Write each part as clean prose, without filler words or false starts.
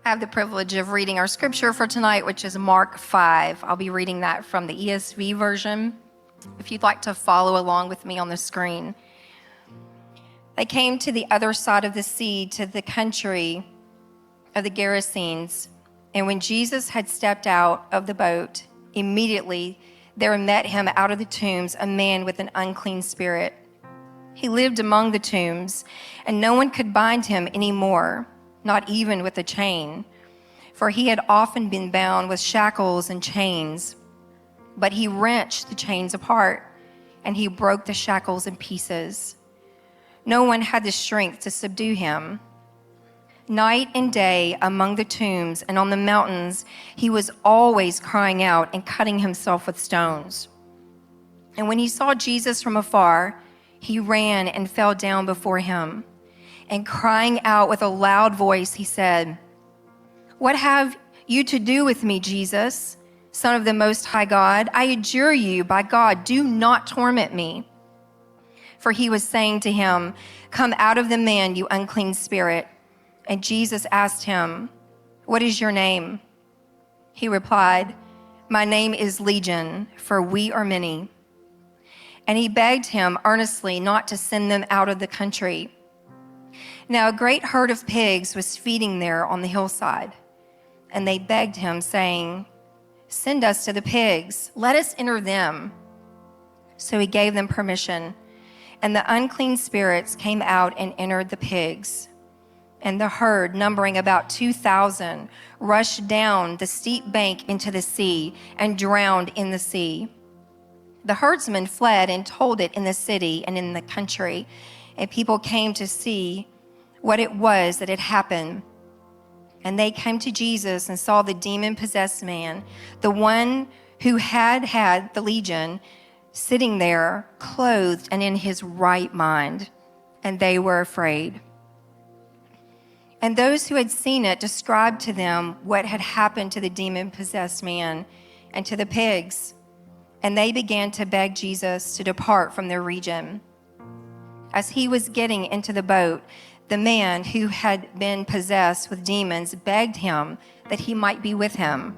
I have the privilege of reading our scripture for tonight, which is Mark 5. I'll be reading that from the ESV version, if you'd like to follow along with me on the screen. They came to the other side of the sea, to the country of the Gerasenes. And when Jesus had stepped out of the boat, immediately there met him out of the tombs a man with an unclean spirit. He lived among the tombs, and no one could bind him anymore, not even with a chain, for he had often been bound with shackles and chains. But he wrenched the chains apart, and he broke the shackles in pieces. No one had the strength to subdue him. Night and day among the tombs and on the mountains, he was always crying out and cutting himself with stones. And when he saw Jesus from afar, he ran and fell down before him. And crying out with a loud voice, he said, "What have you to do with me, Jesus, Son of the Most High God? I adjure you, by God, do not torment me." For he was saying to him, "Come out of the man, you unclean spirit." And Jesus asked him, "What is your name?" He replied, "My name is Legion, for we are many." And he begged him earnestly not to send them out of the country. Now a great herd of pigs was feeding there on the hillside, and they begged him, saying, "Send us to the pigs, let us enter them." So he gave them permission, and the unclean spirits came out and entered the pigs. And the herd, numbering about 2,000, rushed down the steep bank into the sea and drowned in the sea. The herdsmen fled and told it in the city and in the country, and people came to see what it was that had happened. And they came to Jesus and saw the demon-possessed man, the one who had had the legion, sitting there, clothed and in his right mind, and they were afraid. And those who had seen it described to them what had happened to the demon-possessed man and to the pigs, and they began to beg Jesus to depart from their region. As he was getting into the boat, the man who had been possessed with demons begged him that he might be with him.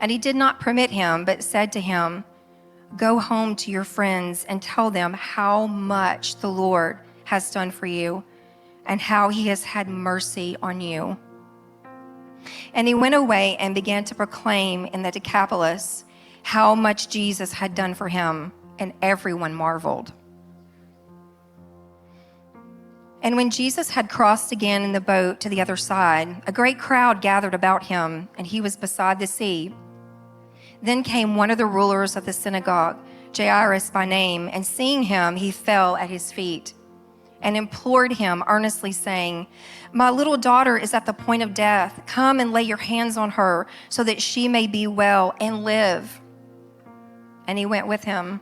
And he did not permit him, but said to him, "Go home to your friends and tell them how much the Lord has done for you and how he has had mercy on you." And he went away and began to proclaim in the Decapolis how much Jesus had done for him, and everyone marveled. And when Jesus had crossed again in the boat to the other side, a great crowd gathered about him, and he was beside the sea. Then came one of the rulers of the synagogue, Jairus by name, and seeing him, he fell at his feet and implored him earnestly, saying, "My little daughter is at the point of death. Come and lay your hands on her so that she may be well and live." And he went with him.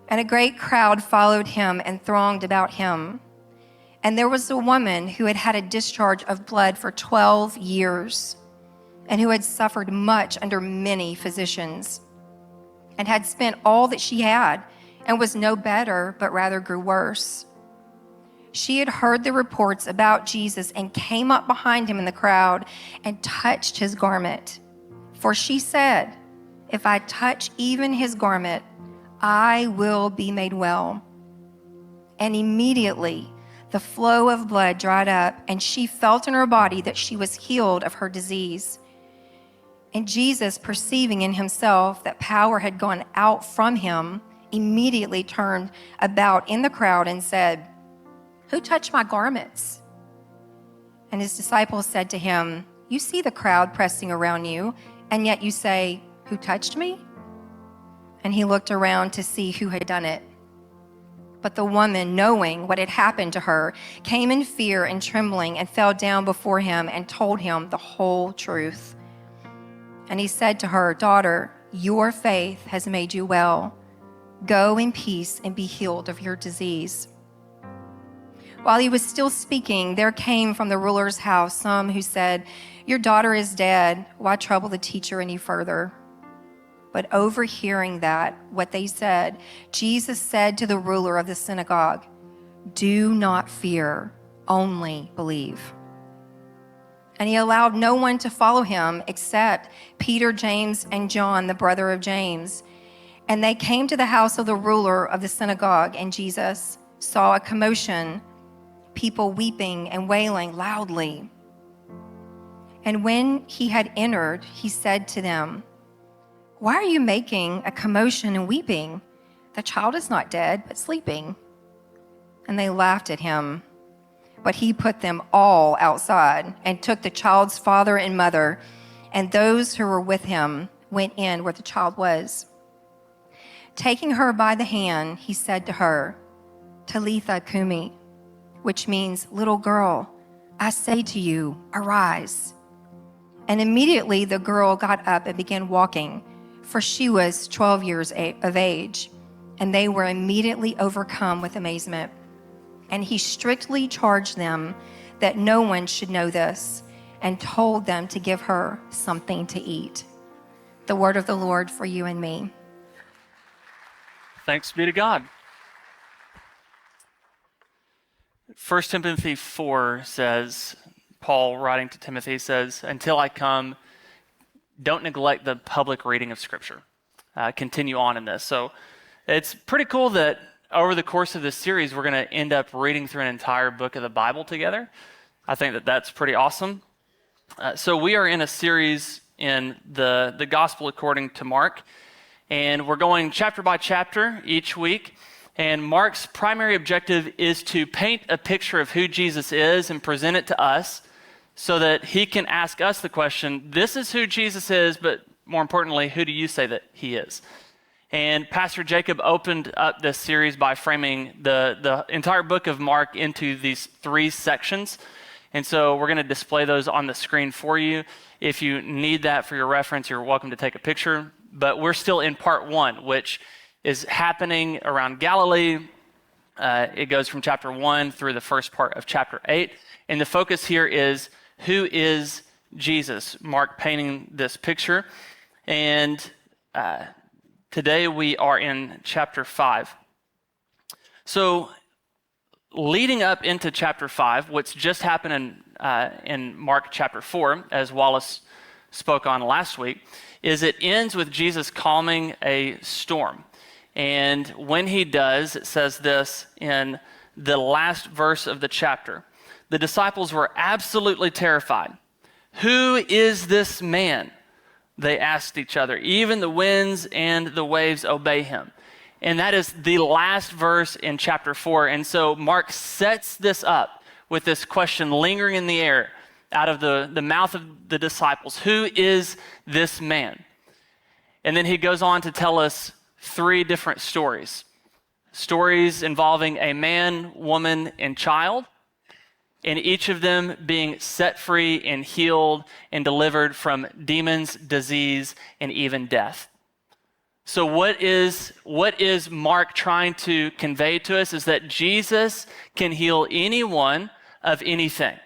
And a great crowd followed him and thronged about him. And there was a woman who had had a discharge of blood for 12 years, and who had suffered much under many physicians, and had spent all that she had, and was no better, but rather grew worse. She had heard the reports about Jesus and came up behind him in the crowd and touched his garment. For she said, "If I touch even his garment, I will be made well." And immediately the flow of blood dried up, and she felt in her body that she was healed of her disease. And Jesus, perceiving in himself that power had gone out from him, immediately turned about in the crowd and said, "Who touched my garments?" And his disciples said to him, "You see the crowd pressing around you, and yet you say, 'Who touched me?'" And he looked around to see who had done it. But the woman, knowing what had happened to her, came in fear and trembling and fell down before him and told him the whole truth. And he said to her, "Daughter, your faith has made you well. Go in peace and be healed of your disease." While he was still speaking, there came from the ruler's house some who said, "Your daughter is dead. Why trouble the teacher any further?" But overhearing what they said, Jesus said to the ruler of the synagogue, "Do not fear, only believe." And he allowed no one to follow him except Peter, James, and John, the brother of James. And they came to the house of the ruler of the synagogue, and Jesus saw a commotion, people weeping and wailing loudly. And when he had entered, he said to them, "Why are you making a commotion and weeping? The child is not dead, but sleeping." And they laughed at him. But he put them all outside and took the child's father and mother, and those who were with him went in where the child was. Taking her by the hand, he said to her, "Talitha cumi," which means, "Little girl, I say to you, arise." And immediately the girl got up and began walking, for she was 12 years of age, and they were immediately overcome with amazement. And he strictly charged them that no one should know this, and told them to give her something to eat. The word of the Lord for you and me. Thanks be to God. 1 Timothy 4 says, Paul writing to Timothy says, "Until I come, don't neglect the public reading of Scripture." Continue on in this. So it's pretty cool that over the course of this series, we're going to end up reading through an entire book of the Bible together. I think that that's pretty awesome. So we are in a series in the Gospel according to Mark, and we're going chapter by chapter each week. And Mark's primary objective is to paint a picture of who Jesus is and present it to us so that he can ask us the question, this is who Jesus is, but more importantly, who do you say that he is? And Pastor Jacob opened up this series by framing the entire book of Mark into these three sections. And so we're going to display those on the screen for you. If you need that for your reference, you're welcome to take a picture. But we're still in part 1, which is happening around Galilee. It goes from chapter 1 through the first part of chapter 8. And the focus here is, who is Jesus? Mark painting this picture. And today we are in chapter 5. So leading up into chapter 5, what's just happened in Mark chapter 4, as Wallace spoke on last week, is it ends with Jesus calming a storm. And when he does, it says this in the last verse of the chapter. The disciples were absolutely terrified. "Who is this man?" they asked each other. "Even the winds and the waves obey him." And that is the last verse in chapter 4. And so Mark sets this up with this question lingering in the air out of the mouth of the disciples. Who is this man? And then he goes on to tell us 3 different stories. Stories involving a man, woman, and child, and each of them being set free and healed and delivered from demons, disease, and even death. So what is Mark trying to convey to us is that Jesus can heal anyone of anything.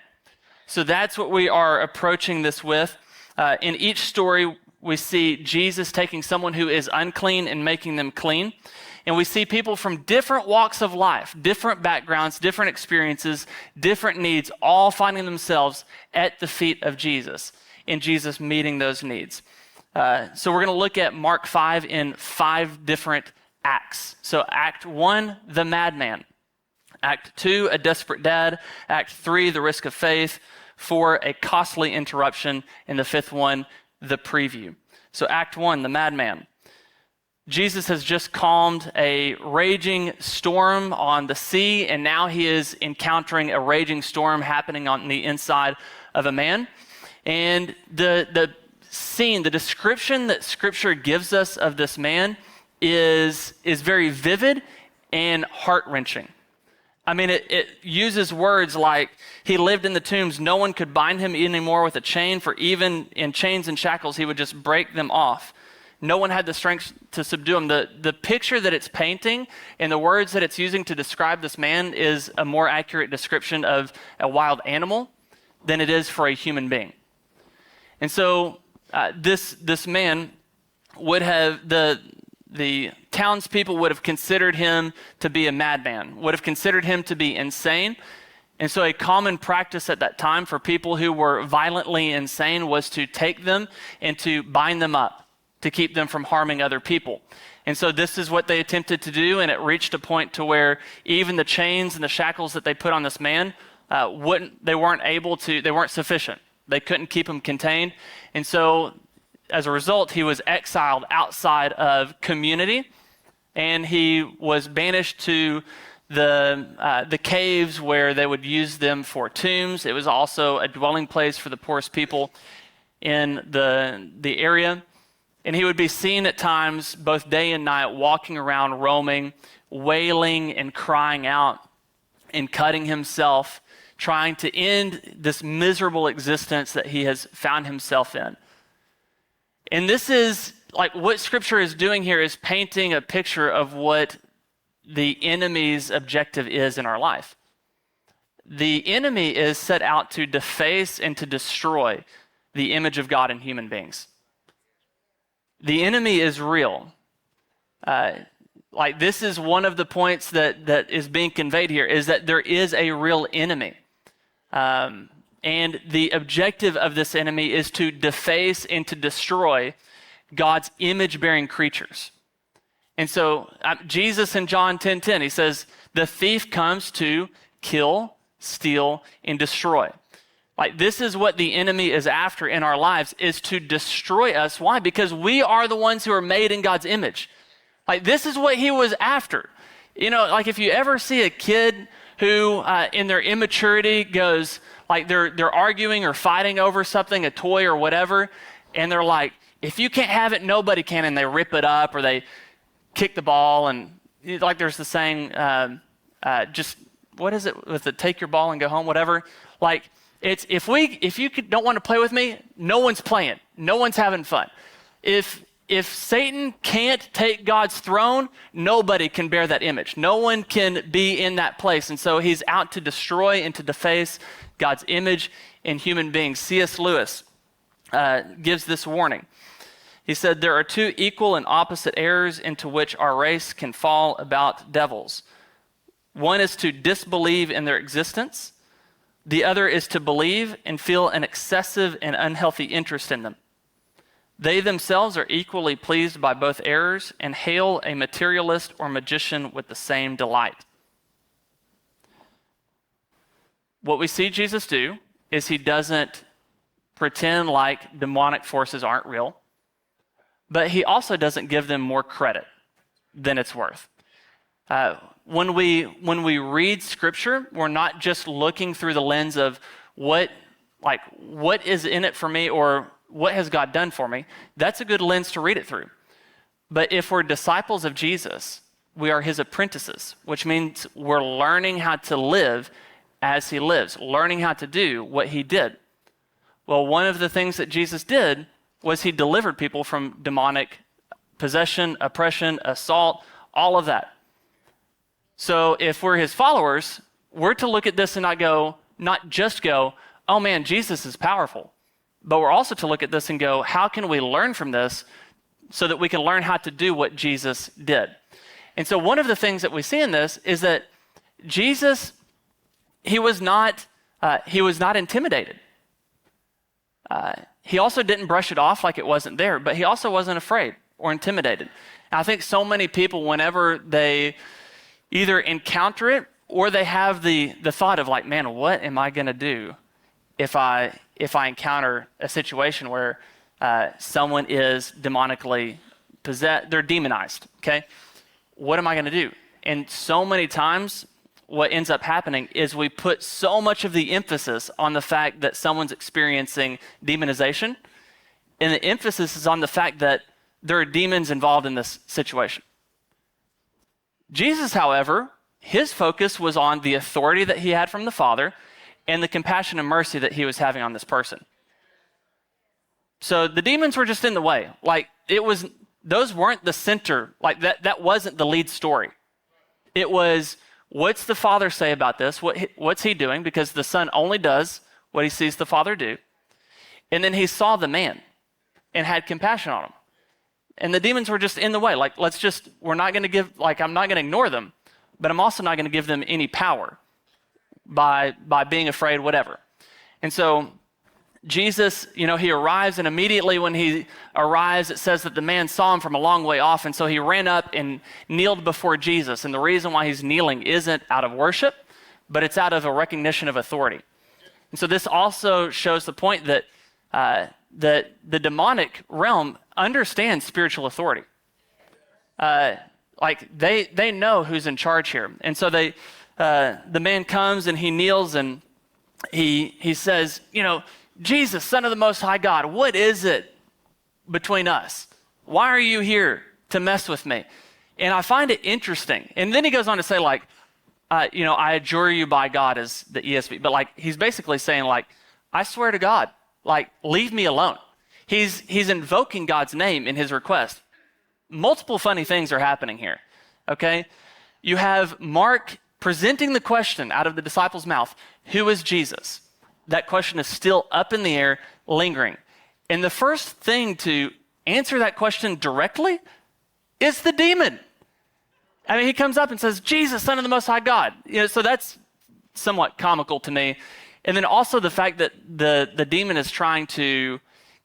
So that's what we are approaching this with. In each story, we see Jesus taking someone who is unclean and making them clean. And we see people from different walks of life, different backgrounds, different experiences, different needs, all finding themselves at the feet of Jesus, and Jesus meeting those needs. So we're going to look at Mark 5 in 5 different acts. So Act 1, the madman. Act 2, a desperate dad. Act 3, the risk of faith. 4, a costly interruption. And the 5th one, the preview. So Act 1, the madman. Jesus has just calmed a raging storm on the sea, and now he is encountering a raging storm happening on the inside of a man. And the scene, the description that Scripture gives us of this man is very vivid and heart-wrenching. I mean, it uses words like, he lived in the tombs, no one could bind him anymore with a chain, for even in chains and shackles, he would just break them off. No one had the strength to subdue him. The picture that it's painting and the words that it's using to describe this man is a more accurate description of a wild animal than it is for a human being. And so this man would have, the townspeople would have considered him to be a madman, would have considered him to be insane. And so a common practice at that time for people who were violently insane was to take them and to bind them up to keep them from harming other people. And so this is what they attempted to do, and it reached a point to where even the chains and the shackles that they put on this man, they weren't sufficient. They couldn't keep him contained. And so as a result, he was exiled outside of community, and he was banished to the caves where they would use them for tombs. It was also a dwelling place for the poorest people in the area. And he would be seen at times, both day and night, walking around, roaming, wailing and crying out and cutting himself, trying to end this miserable existence that he has found himself in. And this is like what Scripture is doing here is painting a picture of what the enemy's objective is in our life. The enemy is set out to deface and to destroy the image of God in human beings. The enemy is real. This is one of the points that is being conveyed here, is that there is a real enemy. And the objective of this enemy is to deface and to destroy God's image-bearing creatures. And so Jesus in John 10:10, he says, the thief comes to kill, steal, and destroy. Like, this is what the enemy is after in our lives, is to destroy us. Why? Because we are the ones who are made in God's image. Like, this is what he was after. You know, like if you ever see a kid who in their immaturity goes, like they're arguing or fighting over something, a toy or whatever, and they're like, if you can't have it, nobody can, and they rip it up or they kick the ball. And like there's the saying, just, what is it with the take your ball and go home, whatever. Like, it's if you don't want to play with me, no one's playing. No one's having fun. If Satan can't take God's throne, nobody can bear that image. No one can be in that place. And so he's out to destroy and to deface God's image in human beings. C.S. Lewis gives this warning. He said, there are two equal and opposite errors into which our race can fall about devils. One is to disbelieve in their existence. The other is to believe and feel an excessive and unhealthy interest in them. They themselves are equally pleased by both errors and hail a materialist or magician with the same delight. What we see Jesus do is he doesn't pretend like demonic forces aren't real, but he also doesn't give them more credit than it's worth. When we read Scripture, we're not just looking through the lens of what is in it for me or what has God done for me. That's a good lens to read it through. But if we're disciples of Jesus, we are his apprentices, which means we're learning how to live as he lives, learning how to do what he did. Well, one of the things that Jesus did was he delivered people from demonic possession, oppression, assault, all of that. So if we're his followers, we're to look at this and not just go, oh man, Jesus is powerful. But we're also to look at this and go, how can we learn from this so that we can learn how to do what Jesus did? And so one of the things that we see in this is that Jesus, he was not intimidated. He also didn't brush it off like it wasn't there, but he also wasn't afraid or intimidated. And I think so many people, whenever they either encounter it or they have the thought of like, man, what am I going to do if I encounter a situation where someone is demonically possessed, they're demonized, okay? What am I going to do? And so many times what ends up happening is we put so much of the emphasis on the fact that someone's experiencing demonization, and the emphasis is on the fact that there are demons involved in this situation. Jesus, however, his focus was on the authority that he had from the Father and the compassion and mercy that he was having on this person. So the demons were just in the way. Like, those weren't the center, like that wasn't the lead story. It was, what's the Father say about this? What's he doing? Because the Son only does what he sees the Father do. And then he saw the man and had compassion on him. And the demons were just in the way. Like, I'm not going to ignore them, but I'm also not going to give them any power. by being afraid, whatever. And so Jesus, he arrives, and immediately when he arrives, it says that the man saw him from a long way off, and so he ran up and kneeled before Jesus. And the reason why he's kneeling isn't out of worship, but it's out of a recognition of authority. And so this also shows the point that the demonic realm understands spiritual authority. They know who's in charge here. And so the man comes and he kneels and he says, Jesus, Son of the Most High God, what is it between us? Why are you here to mess with me? And I find it interesting. And then he goes on to say, I adjure you by God, as the ESV, but he's basically saying, I swear to God, leave me alone. He's invoking God's name in his request. Multiple funny things are happening here, okay? You have Mark presenting the question out of the disciples' mouth, who is Jesus? That question is still up in the air, lingering. And the first thing to answer that question directly is the demon. I mean, he comes up and says, Jesus, Son of the Most High God. So that's somewhat comical to me. And then also the fact that the demon is trying to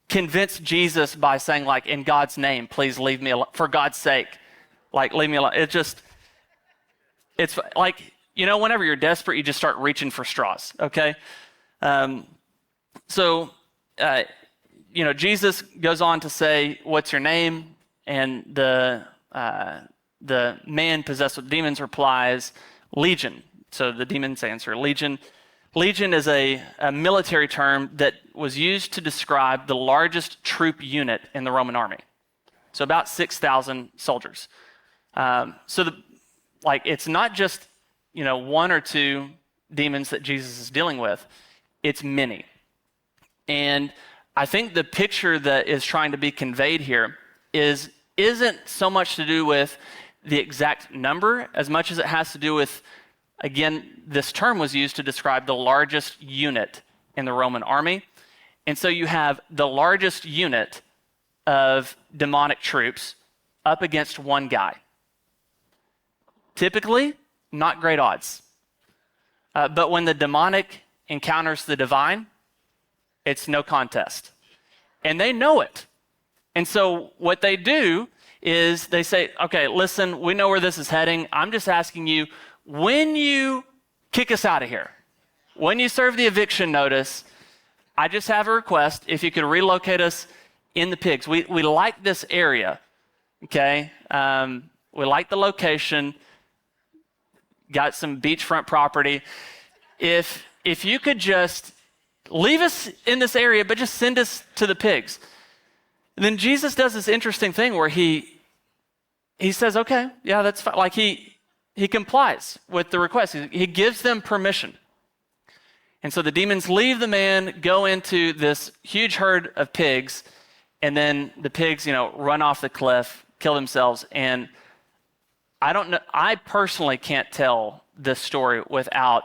convince Jesus by saying, in God's name, please leave me alone. For God's sake, leave me alone. It's whenever you're desperate, you just start reaching for straws, okay? Jesus goes on to say, what's your name? And the man possessed with demons replies, Legion. So the demons answer, Legion. Legion is a military term that was used to describe the largest troop unit in the Roman army. So about 6,000 soldiers. It's not just, one or two demons that Jesus is dealing with. It's many. And I think the picture that is trying to be conveyed here isn't so much to do with the exact number as much as it has to do with, again, this term was used to describe the largest unit in the Roman army. And so you have the largest unit of demonic troops up against one guy. Typically, not great odds. But when the demonic encounters the divine, it's no contest. And they know it. And so what they do is they say, okay, listen, we know where this is heading. I'm just asking you, when you kick us out of here, when you serve the eviction notice, I just have a request if you could relocate us in the pigs. We like this area, okay? We like the location, got some beachfront property. If you could just leave us in this area, but just send us to the pigs. And then Jesus does this interesting thing where he says, okay, yeah, that's fine. He complies with the request. He gives them permission. And so the demons leave the man, go into this huge herd of pigs, and then the pigs, run off the cliff, kill themselves. And I don't know, I personally can't tell this story without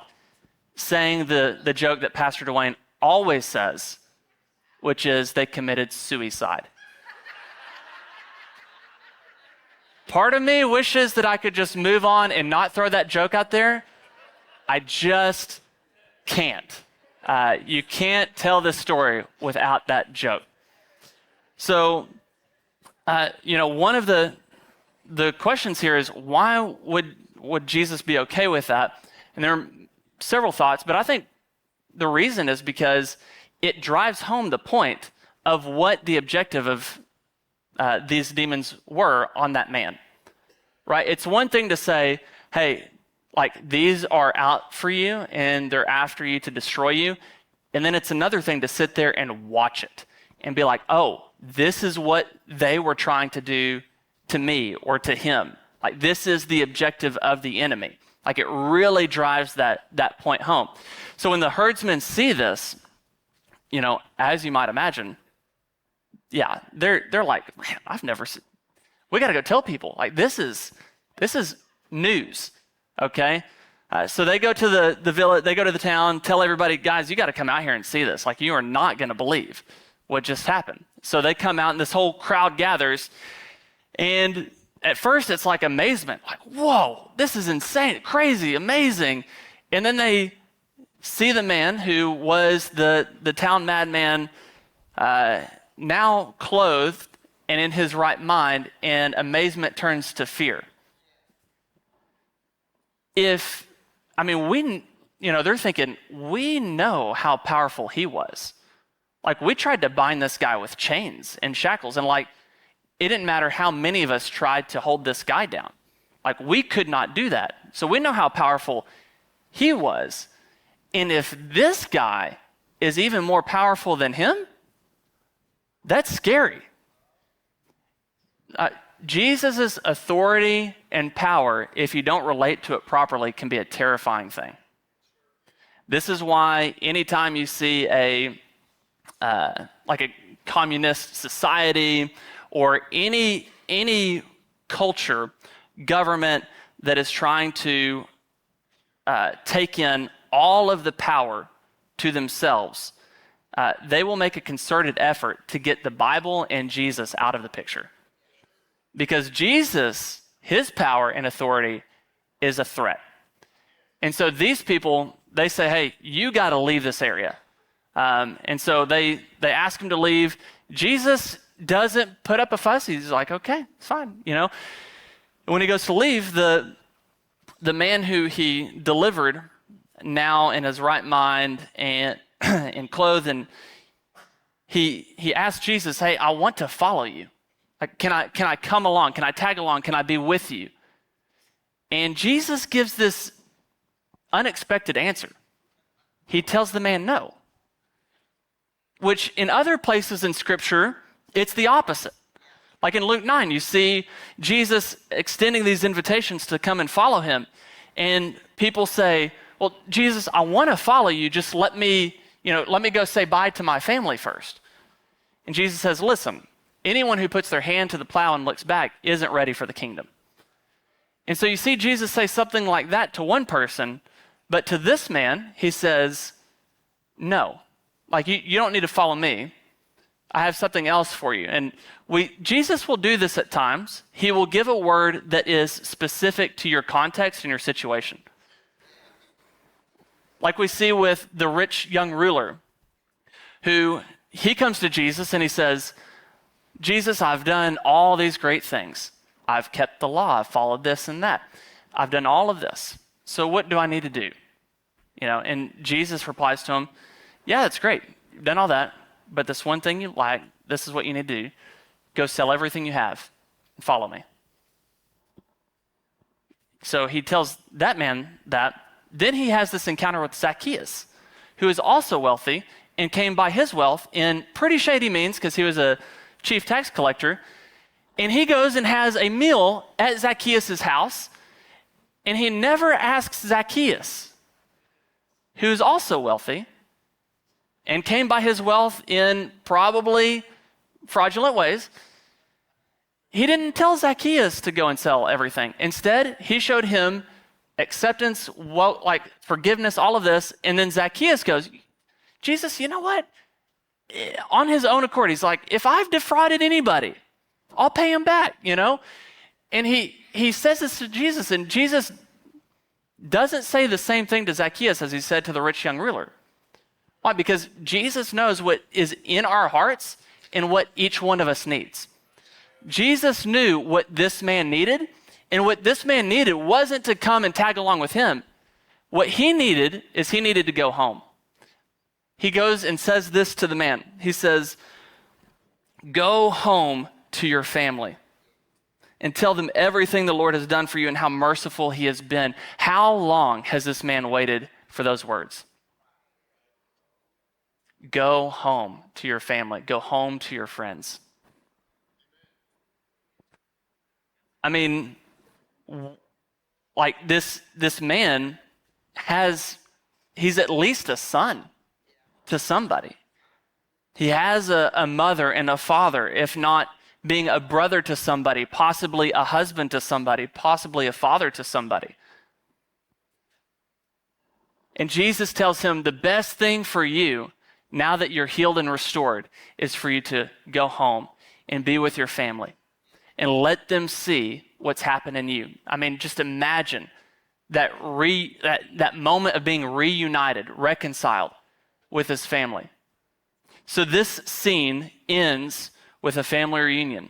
saying the joke that Pastor Duane always says, which is they committed suicide. Part of me wishes that I could just move on and not throw that joke out there. I just can't. You can't tell this story without that joke. So, one of the questions here is, why would Jesus be okay with that? And there are several thoughts, but I think the reason is because it drives home the point of what the objective of these demons were on that man, right? It's one thing to say, hey, these are out for you and they're after you to destroy you. And then it's another thing to sit there and watch it and be like, oh, this is what they were trying to do to me or to him. This is the objective of the enemy. It really drives that point home. So when the herdsmen see this, as you might imagine, yeah, they're like, man, I've never seen, we got to go tell people. This is news, okay? So they go to the village, they go to the town, tell everybody, guys, you got to come out here and see this. You are not going to believe what just happened. So they come out and this whole crowd gathers. And at first it's amazement, whoa, this is insane, crazy, amazing. And then they see the man who was the town madman, now clothed and in his right mind, and amazement turns to fear. They're thinking, we know how powerful he was. Like, we tried to bind this guy with chains and shackles, and it didn't matter how many of us tried to hold this guy down. Like, we could not do that. So we know how powerful he was. And if this guy is even more powerful than him, that's scary. Jesus' authority and power, if you don't relate to it properly, can be a terrifying thing. This is why anytime you see a communist society or any culture, government that is trying to take in all of the power to themselves, they will make a concerted effort to get the Bible and Jesus out of the picture. Because Jesus, his power and authority is a threat. And so these people, they say, hey, you got to leave this area. And so they ask him to leave. Jesus doesn't put up a fuss. He's like, okay, it's fine. When he goes to leave, the man who he delivered, now in his right mind and and clothed, and he asked Jesus, hey, I want to follow you. Can I come along? Can I tag along? Can I be with you? And Jesus gives this unexpected answer. He tells the man no. Which in other places in Scripture, it's the opposite. Like in Luke 9, you see Jesus extending these invitations to come and follow him. And people say, well, Jesus, I want to follow you. Just let me go say bye to my family first. And Jesus says, listen, anyone who puts their hand to the plow and looks back isn't ready for the kingdom. And so you see Jesus say something like that to one person, but to this man, he says, no, you don't need to follow me. I have something else for you. And Jesus will do this at times. He will give a word that is specific to your context and your situation. Like we see with the rich young ruler, who he comes to Jesus and he says, Jesus, I've done all these great things. I've kept the law. I've followed this and that. I've done all of this. So what do I need to do? And Jesus replies to him, yeah, that's great. You've done all that. But this one thing you lack, this is what you need to do. Go sell everything you have and follow me. So he tells that man that. Then he has this encounter with Zacchaeus, who is also wealthy and came by his wealth in pretty shady means because he was a chief tax collector. And he goes and has a meal at Zacchaeus' house, and he never asks Zacchaeus, who's also wealthy and came by his wealth in probably fraudulent ways. He didn't tell Zacchaeus to go and sell everything. Instead, he showed him acceptance, forgiveness, all of this. And then Zacchaeus goes, Jesus, you know what? On his own accord, he's like, if I've defrauded anybody, I'll pay him back, And he says this to Jesus, and Jesus doesn't say the same thing to Zacchaeus as he said to the rich young ruler. Why? Because Jesus knows what is in our hearts and what each one of us needs. Jesus knew what this man needed, and what this man needed wasn't to come and tag along with him. What he needed is he needed to go home. He goes and says this to the man. He says, go home to your family and tell them everything the Lord has done for you and how merciful he has been. How long has this man waited for those words? Go home to your family. Go home to your friends. I mean, this man he's at least a son to somebody. He has a mother and a father, if not being a brother to somebody, possibly a husband to somebody, possibly a father to somebody. And Jesus tells him the best thing for you, now that you're healed and restored, is for you to go home and be with your family and let them see what's happened in you. I mean, just imagine that moment of being reunited, reconciled with his family. So this scene ends with a family reunion.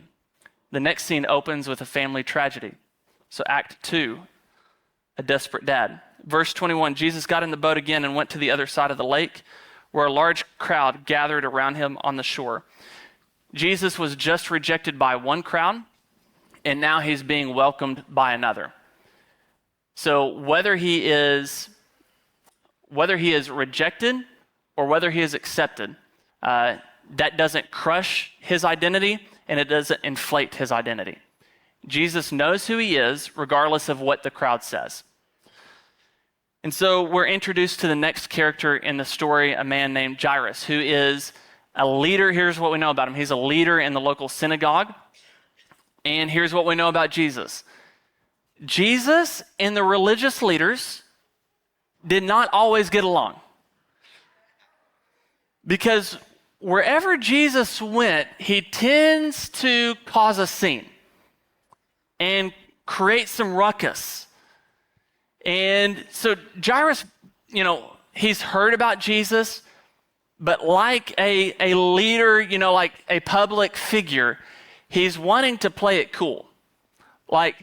The next scene opens with a family tragedy. So Act 2, a desperate dad. Verse 21, Jesus got in the boat again and went to the other side of the lake, where a large crowd gathered around him on the shore. Jesus was just rejected by one crowd, and now he's being welcomed by another. So whether he is rejected or whether he is accepted, that doesn't crush his identity and it doesn't inflate his identity. Jesus knows who he is regardless of what the crowd says. And so we're introduced to the next character in the story, a man named Jairus, who is a leader. Here's what we know about him. He's a leader in the local synagogue. And here's what we know about Jesus. Jesus and the religious leaders did not always get along. Because wherever Jesus went, he tends to cause a scene and create some ruckus. And so Jairus, he's heard about Jesus, but like a leader, like a public figure, he's wanting to play it cool. Like,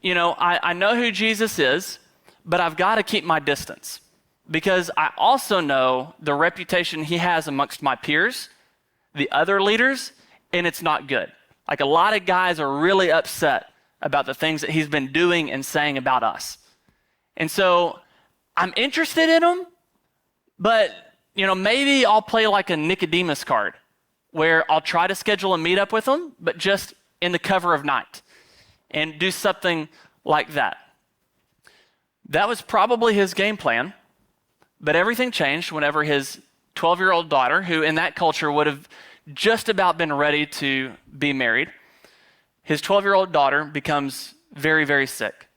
I know who Jesus is, but I've got to keep my distance because I also know the reputation he has amongst my peers, the other leaders, and it's not good. Like a lot of guys are really upset about the things that he's been doing and saying about us. And so I'm interested in him, but, maybe I'll play like a Nicodemus card where I'll try to schedule a meetup with him, but just in the cover of night and do something like that. That was probably his game plan, but everything changed whenever his 12-year-old daughter, who in that culture would have just about been ready to be married, his 12-year-old daughter becomes very, very sick.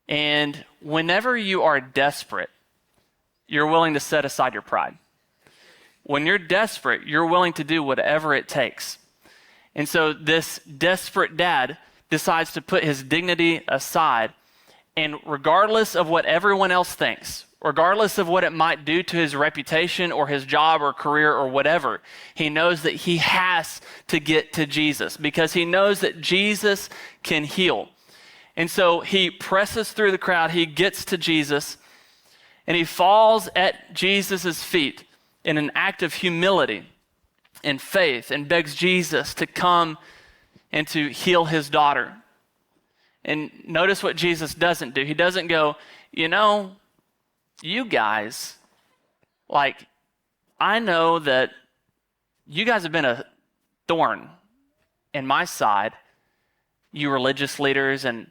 And whenever you are desperate, you're willing to set aside your pride. When you're desperate, you're willing to do whatever it takes. And so this desperate dad decides to put his dignity aside, and regardless of what everyone else thinks, regardless of what it might do to his reputation or his job or career or whatever, he knows that he has to get to Jesus because he knows that Jesus can heal. And so he presses through the crowd, he gets to Jesus, and he falls at Jesus' feet in an act of humility and faith and begs Jesus to come and to heal his daughter. And notice what Jesus doesn't do. He doesn't go, you guys, I know that you guys have been a thorn in my side, you religious leaders, and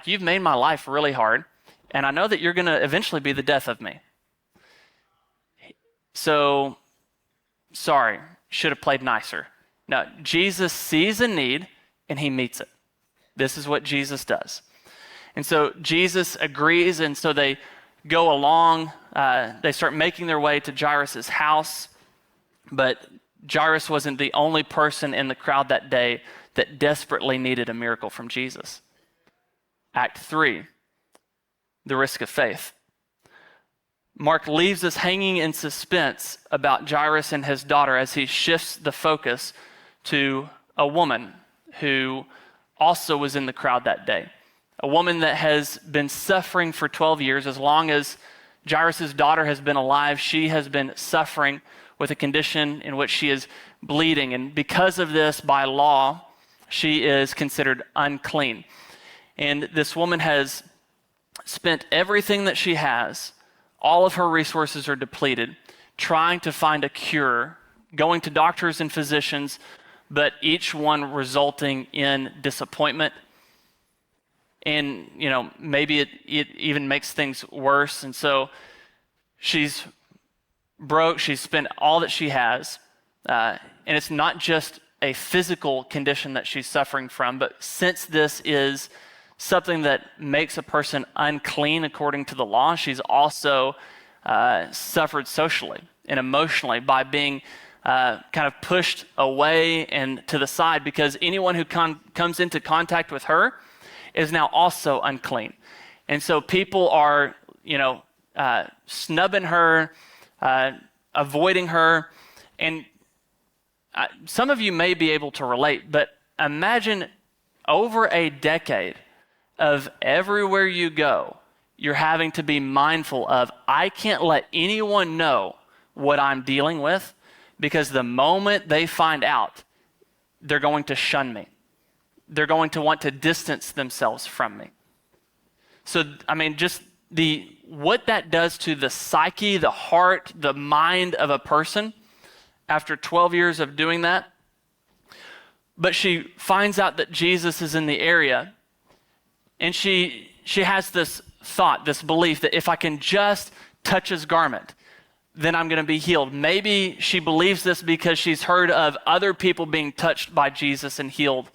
you've made my life really hard, and I know that you're going to eventually be the death of me. So, sorry, should have played nicer. No, Jesus sees a need, and he meets it. This is what Jesus does. And so Jesus agrees, and so they go along. They start making their way to Jairus' house, but Jairus wasn't the only person in the crowd that day that desperately needed a miracle from Jesus. Act 3, the risk of faith. Mark leaves us hanging in suspense about Jairus and his daughter as he shifts the focus to a woman who also was in the crowd that day. A woman that has been suffering for 12 years. As long as Jairus' daughter has been alive, she has been suffering with a condition in which she is bleeding. And because of this, by law, she is considered unclean. And this woman has spent everything that she has, all of her resources are depleted, trying to find a cure, going to doctors and physicians, but each one resulting in disappointment. And, maybe it even makes things worse. And so she's broke, she's spent all that she has. And it's not just a physical condition that she's suffering from, but since this is something that makes a person unclean according to the law, she's also suffered socially and emotionally by being kind of pushed away and to the side, because anyone who comes into contact with her is now also unclean. And so people are, snubbing her, avoiding her. And some of you may be able to relate, but imagine over a decade of everywhere you go, you're having to be mindful of, I can't let anyone know what I'm dealing with, because the moment they find out, they're going to shun me. They're going to want to distance themselves from me. So, just what that does to the psyche, the heart, the mind of a person after 12 years of doing that. But she finds out that Jesus is in the area, and she has this thought, this belief that if I can just touch his garment, then I'm going to be healed. Maybe she believes this because she's heard of other people being touched by Jesus and healed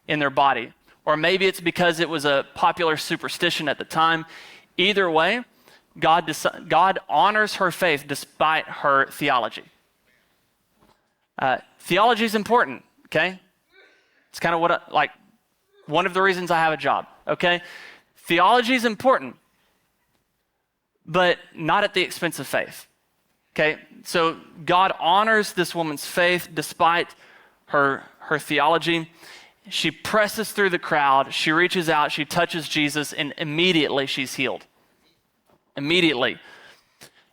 in their body. Or maybe it's because it was a popular superstition at the time. Either way, God honors her faith despite her theology. Theology is important, okay? It's kind of one of the reasons I have a job, okay? Theology is important, but not at the expense of faith, okay? So God honors this woman's faith despite her theology. She presses through the crowd, she reaches out, she touches Jesus, and immediately she's healed. Immediately.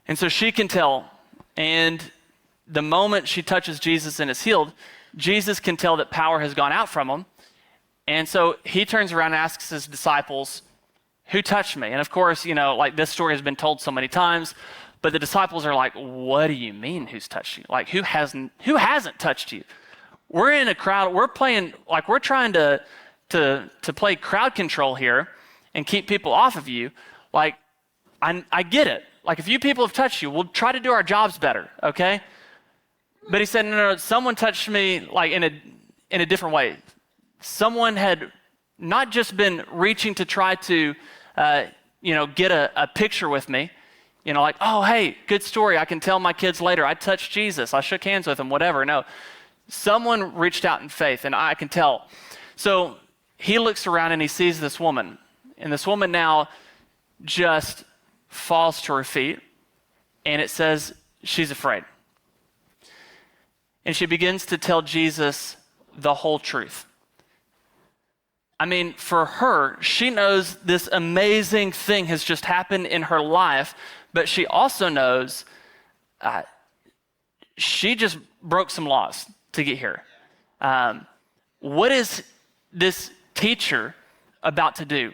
And so she can tell, and the moment she touches Jesus and is healed, Jesus can tell that power has gone out from him. And so he turns around and asks his disciples, who touched me? And of course, this story has been told so many times, but the disciples are like, what do you mean who's touched you? Like, who hasn't touched you? We're in a crowd, we're playing, we're trying to play crowd control here and keep people off of you. I get it. If you people have touched you, we'll try to do our jobs better, okay? But he said, no, someone touched me in a different way. Someone had not just been reaching to try to, get a picture with me, oh, hey, good story. I can tell my kids later. I touched Jesus. I shook hands with him, whatever. No, someone reached out in faith, and I can tell. So he looks around and he sees this woman, and this woman now just falls to her feet, and it says she's afraid. And she begins to tell Jesus the whole truth. For her, she knows this amazing thing has just happened in her life, but she also knows she just broke some laws to get here. What is this teacher about to do?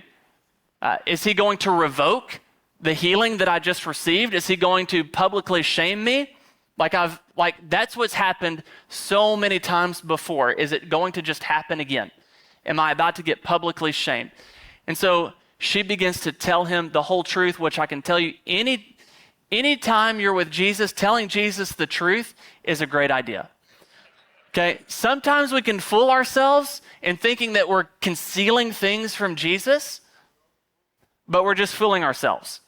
Is he going to revoke the healing that I just received? Is he going to publicly shame me? That's what's happened so many times before. Is it going to just happen again? Am I about to get publicly shamed? And so she begins to tell him the whole truth, which I can tell you, any time you're with Jesus, telling Jesus the truth is a great idea. Okay, sometimes we can fool ourselves in thinking that we're concealing things from Jesus, but we're just fooling ourselves.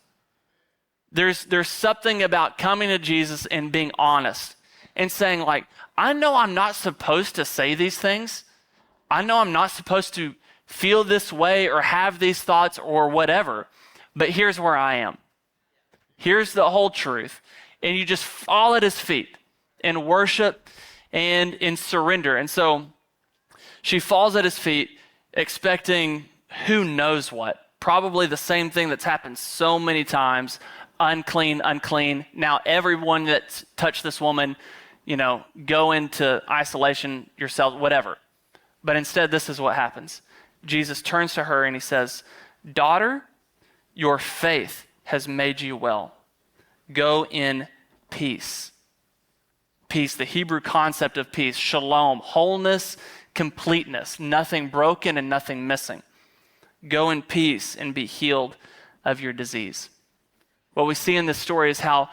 There's something about coming to Jesus and being honest and saying, I know I'm not supposed to say these things. I know I'm not supposed to feel this way or have these thoughts or whatever, but here's where I am. Here's the whole truth. And you just fall at his feet in worship and in surrender. And so she falls at his feet expecting who knows what. Probably the same thing that's happened so many times. Unclean, unclean. Now everyone that's touched this woman, go into isolation yourself, whatever. But instead, this is what happens. Jesus turns to her and he says, daughter, your faith has made you well. Go in peace. Peace, the Hebrew concept of peace, shalom, wholeness, completeness, nothing broken and nothing missing. Go in peace and be healed of your disease. What we see in this story is how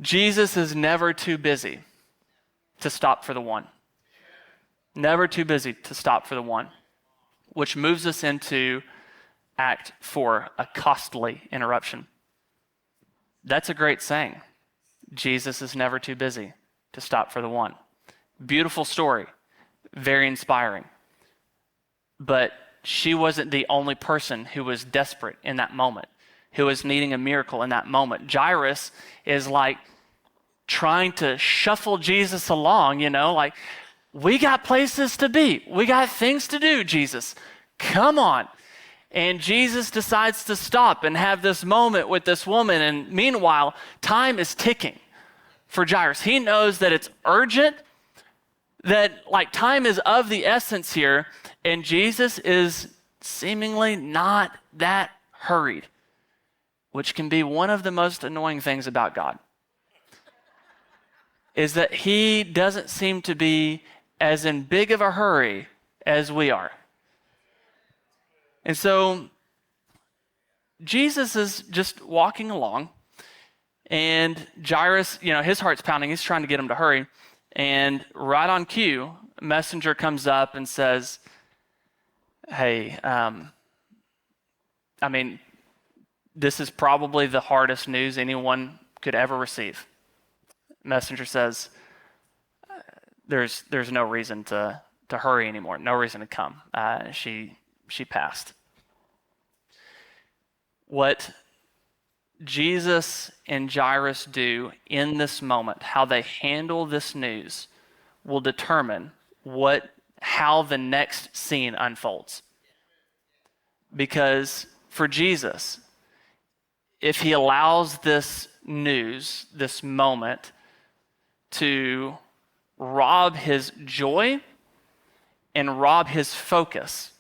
Jesus is never too busy to stop for the one. Never too busy to stop for the one, which moves us into Act 4, a costly interruption. That's a great saying. Jesus is never too busy to stop for the one. Beautiful story, very inspiring. But she wasn't the only person who was desperate in that moment, who was needing a miracle in that moment. Jairus is like trying to shuffle Jesus along, like, we got places to be. We got things to do, Jesus. Come on. And Jesus decides to stop and have this moment with this woman. And meanwhile, time is ticking for Jairus. He knows that it's urgent, that like time is of the essence here. And Jesus is seemingly not that hurried, which can be one of the most annoying things about God, is that he doesn't seem to be as in big of a hurry as we are. And so Jesus is just walking along, and Jairus, his heart's pounding. He's trying to get him to hurry. And right on cue, a messenger comes up and says, hey, this is probably the hardest news anyone could ever receive. Messenger says, there's no reason to hurry anymore, no reason to come. She passed. What Jesus and Jairus do in this moment, how they handle this news, will determine how the next scene unfolds. Because for Jesus, if he allows this news, this moment, to rob his joy and rob his focus,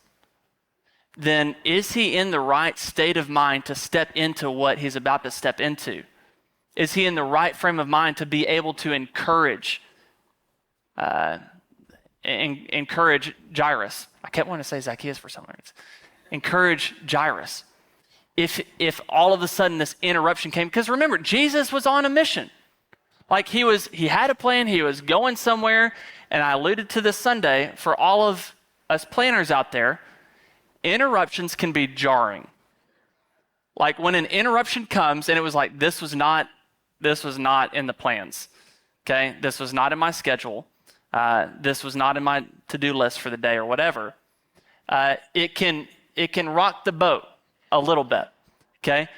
then is he in the right state of mind to step into what he's about to step into? Is he in the right frame of mind to be able to encourage Jairus? I kept wanting to say Zacchaeus for some reason. Encourage Jairus. If all of a sudden this interruption came, because remember, Jesus was on a mission. Like he had a plan, he was going somewhere, and I alluded to this Sunday, for all of us planners out there, interruptions can be jarring. Like when an interruption comes and it was like, this was not in the plans, okay? This was not in my schedule. This was not in my to-do list for the day or whatever. It can rock the boat a little bit, okay?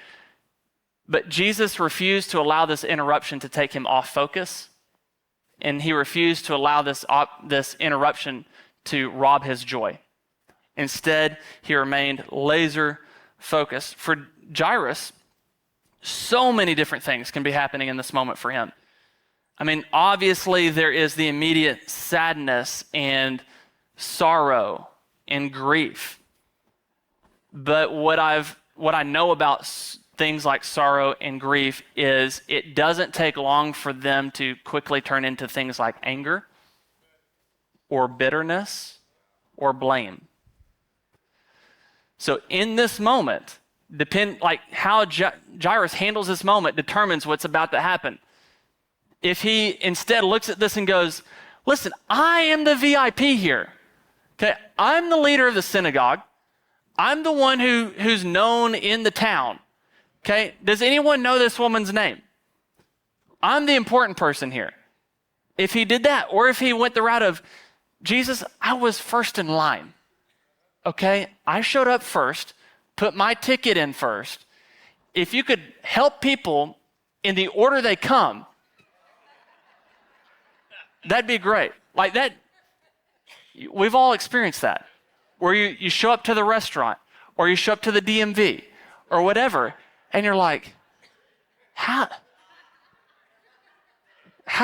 But Jesus refused to allow this interruption to take him off focus, and he refused to allow this interruption to rob his joy. Instead, he remained laser focused. For Jairus, so many different things can be happening in this moment for him. Obviously there is the immediate sadness and sorrow and grief. But what I know about things like sorrow and grief is it doesn't take long for them to quickly turn into things like anger or bitterness or blame. So in this moment, how Jairus handles this moment determines what's about to happen. If he instead looks at this and goes, listen, I am the VIP here. Okay, I'm the leader of the synagogue. I'm the one who's known in the town. Okay, does anyone know this woman's name? I'm the important person here. If he did that, or if he went the route of, Jesus, I was first in line. Okay, I showed up first, put my ticket in first. If you could help people in the order they come, that'd be great. Like that, we've all experienced that. Where you show up to the restaurant, or you show up to the DMV, or whatever, and you're like, how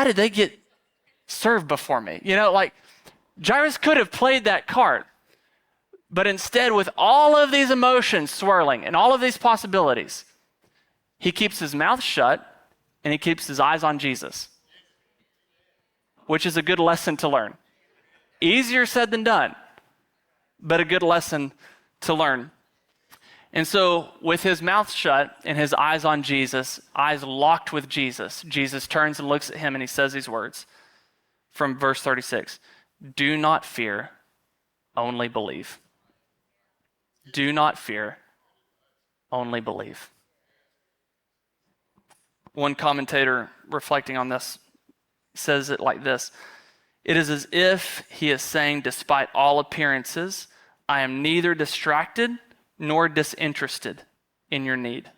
did they get served before me? Jairus could have played that card. But instead, with all of these emotions swirling and all of these possibilities, he keeps his mouth shut and he keeps his eyes on Jesus, which is a good lesson to learn. Easier said than done, but a good lesson to learn. And so with his mouth shut and his eyes on Jesus, eyes locked with Jesus, Jesus turns and looks at him and he says these words from verse 36, do not fear, only believe. Do not fear, only believe. One commentator reflecting on this says it like this: it is as if he is saying, despite all appearances, I am neither distracted nor disinterested in your need.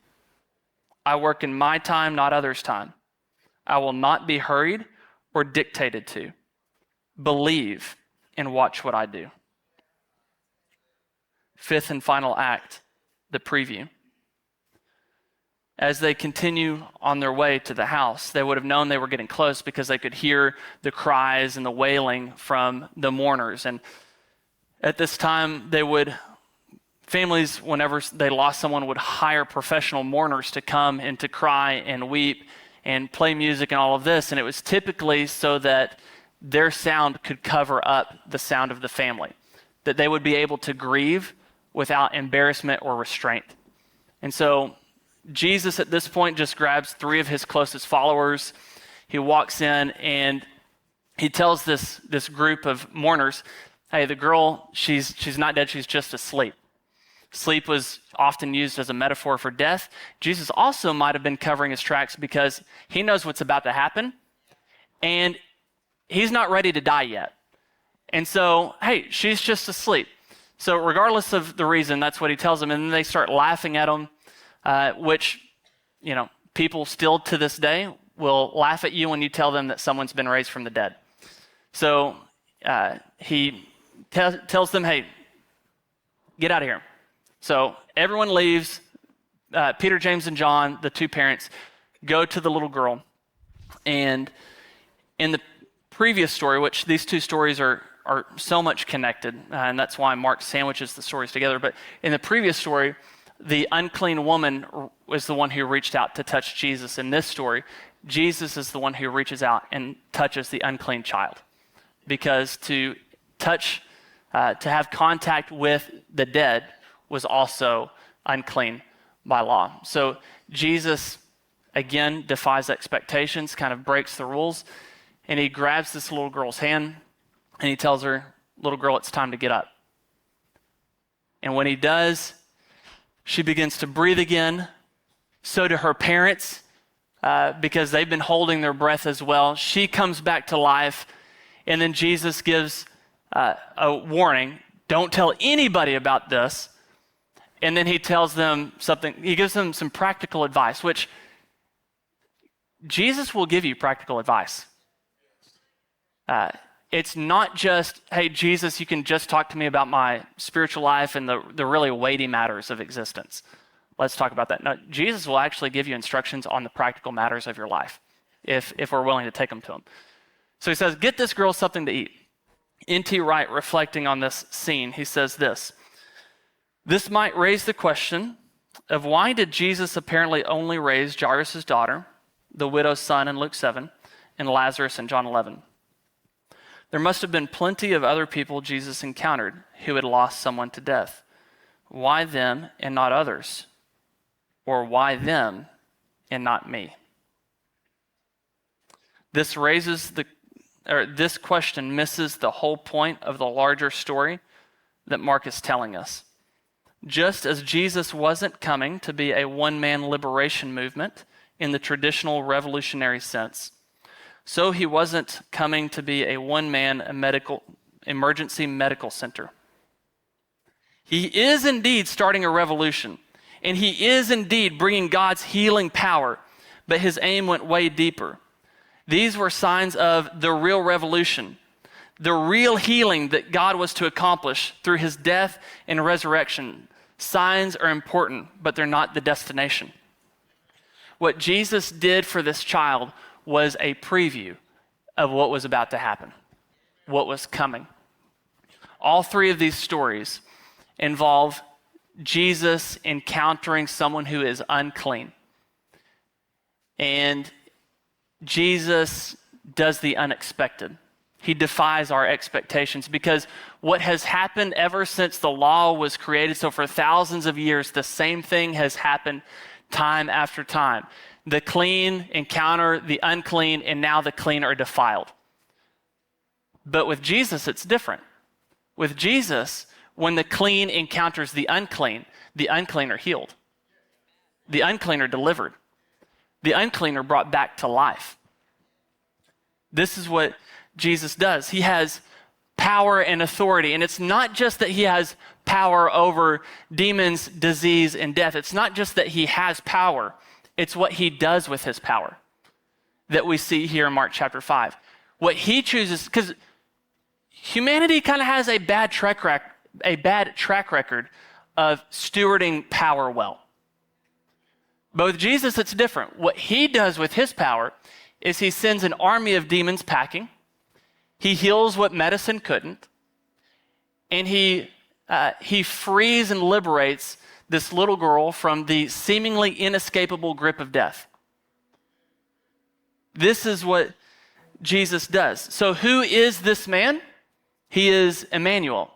I work in my time, not others' time. I will not be hurried or dictated to. Believe and watch what I do. Fifth and final act, the preview. As they continue on their way to the house, they would have known they were getting close because they could hear the cries and the wailing from the mourners. And at this time, families, whenever they lost someone, would hire professional mourners to come and to cry and weep and play music and all of this. And it was typically so that their sound could cover up the sound of the family, that they would be able to grieve without embarrassment or restraint. And so Jesus at this point just grabs 3 of his closest followers. He walks in and he tells this group of mourners, hey, the girl, she's not dead, she's just asleep. Sleep was often used as a metaphor for death. Jesus also might have been covering his tracks because he knows what's about to happen and he's not ready to die yet. And so, hey, she's just asleep. So regardless of the reason, that's what he tells them. And then they start laughing at him, which, people still to this day will laugh at you when you tell them that someone's been raised from the dead. So he tells them, hey, get out of here. So everyone leaves. Peter, James, and John, the 2 parents, go to the little girl. And in the previous story, which these 2 stories are so much connected, and that's why Mark sandwiches the stories together. But in the previous story, the unclean woman was the one who reached out to touch Jesus. In this story, Jesus is the one who reaches out and touches the unclean child. Because to touch, to have contact with the dead was also unclean by law. So Jesus, again, defies expectations, kind of breaks the rules, and he grabs this little girl's hand and he tells her, little girl, it's time to get up. And when he does, she begins to breathe again. So do her parents, because they've been holding their breath as well. She comes back to life. And then Jesus gives a warning, don't tell anybody about this. And then he tells them something, he gives them some practical advice, which Jesus will give you practical advice. It's not just, hey, Jesus, you can just talk to me about my spiritual life and the really weighty matters of existence. Let's talk about that. No, Jesus will actually give you instructions on the practical matters of your life if we're willing to take them to him. So he says, get this girl something to eat. N.T. Wright, reflecting on this scene, he says this might raise the question of why did Jesus apparently only raise Jairus' daughter, the widow's son in Luke 7, and Lazarus in John 11? There must have been plenty of other people Jesus encountered who had lost someone to death. Why them and not others? Or why them and not me? This question misses the whole point of the larger story that Mark is telling us. Just as Jesus wasn't coming to be a one-man liberation movement in the traditional revolutionary sense, so he wasn't coming to be a one-man emergency medical center. He is indeed starting a revolution, and he is indeed bringing God's healing power, but his aim went way deeper. These were signs of the real revolution, the real healing that God was to accomplish through his death and resurrection. Signs are important, but they're not the destination. What Jesus did for this child was a preview of what was about to happen, what was coming. All 3 of these stories involve Jesus encountering someone who is unclean. And Jesus does the unexpected. He defies our expectations because what has happened ever since the law was created, so for thousands of years, the same thing has happened time after time. The clean encounter the unclean, and now the clean are defiled. But with Jesus, it's different. With Jesus, when the clean encounters the unclean are healed. The unclean are delivered. The unclean are brought back to life. This is what Jesus does. He has power and authority. And it's not just that he has power over demons, disease, and death. It's not just that he has power. It's what he does with his power that we see here in Mark chapter 5. What he chooses, because humanity kind of has a bad track record of stewarding power well. But with Jesus, it's different. What he does with his power is he sends an army of demons packing. He heals what medicine couldn't. And he frees and liberates this little girl from the seemingly inescapable grip of death. This is what Jesus does. So who is this man? He is Emmanuel.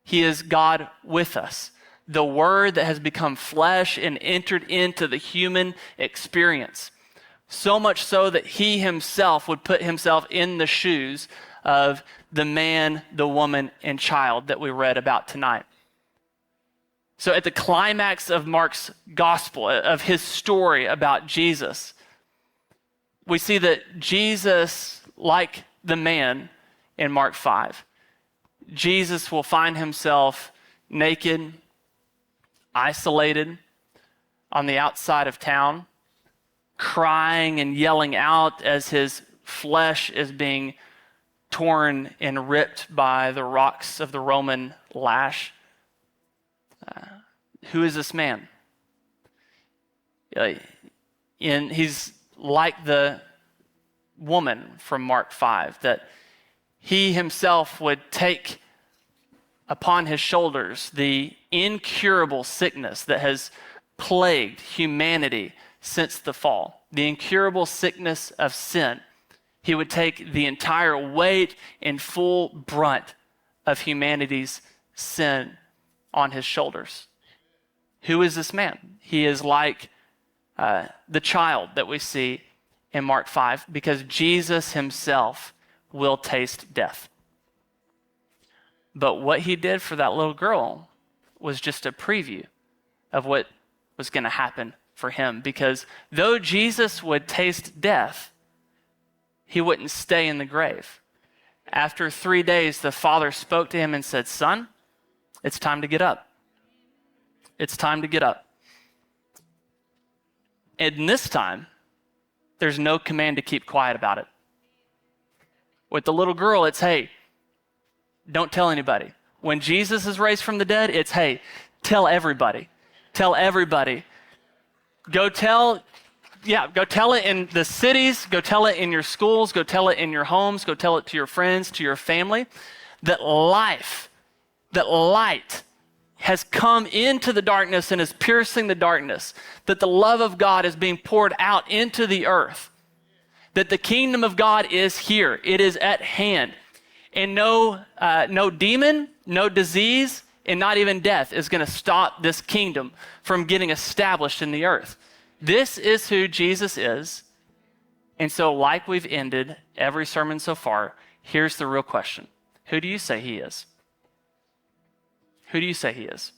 He is God with us, the Word that has become flesh and entered into the human experience. So much so that he himself would put himself in the shoes of the man, the woman, and child that we read about tonight. So at the climax of Mark's gospel, of his story about Jesus, we see that Jesus, like the man in Mark 5, Jesus will find himself naked, isolated on the outside of town, crying and yelling out as his flesh is being torn and ripped by the rocks of the Roman lash. Who is this man? He's like the woman from Mark 5, that he himself would take upon his shoulders the incurable sickness that has plagued humanity since the fall, the incurable sickness of sin. He would take the entire weight and full brunt of humanity's sin on his shoulders. Who is this man? He is like the child that we see in Mark 5, because Jesus himself will taste death. But what he did for that little girl was just a preview of what was going to happen for him, because though Jesus would taste death, he wouldn't stay in the grave. After 3 days, the Father spoke to him and said, "Son, it's time to get up. It's time to get up." And this time, there's no command to keep quiet about it. With the little girl, it's, hey, don't tell anybody. When Jesus is raised from the dead, it's, hey, tell everybody. Tell everybody. Go tell it in the cities, go tell it in your schools, go tell it in your homes, go tell it to your friends, to your family, that light has come into the darkness and is piercing the darkness, that the love of God is being poured out into the earth, that the kingdom of God is here. It is at hand. And no demon, no disease, and not even death is going to stop this kingdom from getting established in the earth. This is who Jesus is. And so, like we've ended every sermon so far, here's the real question. Who do you say he is? Who do you say he is?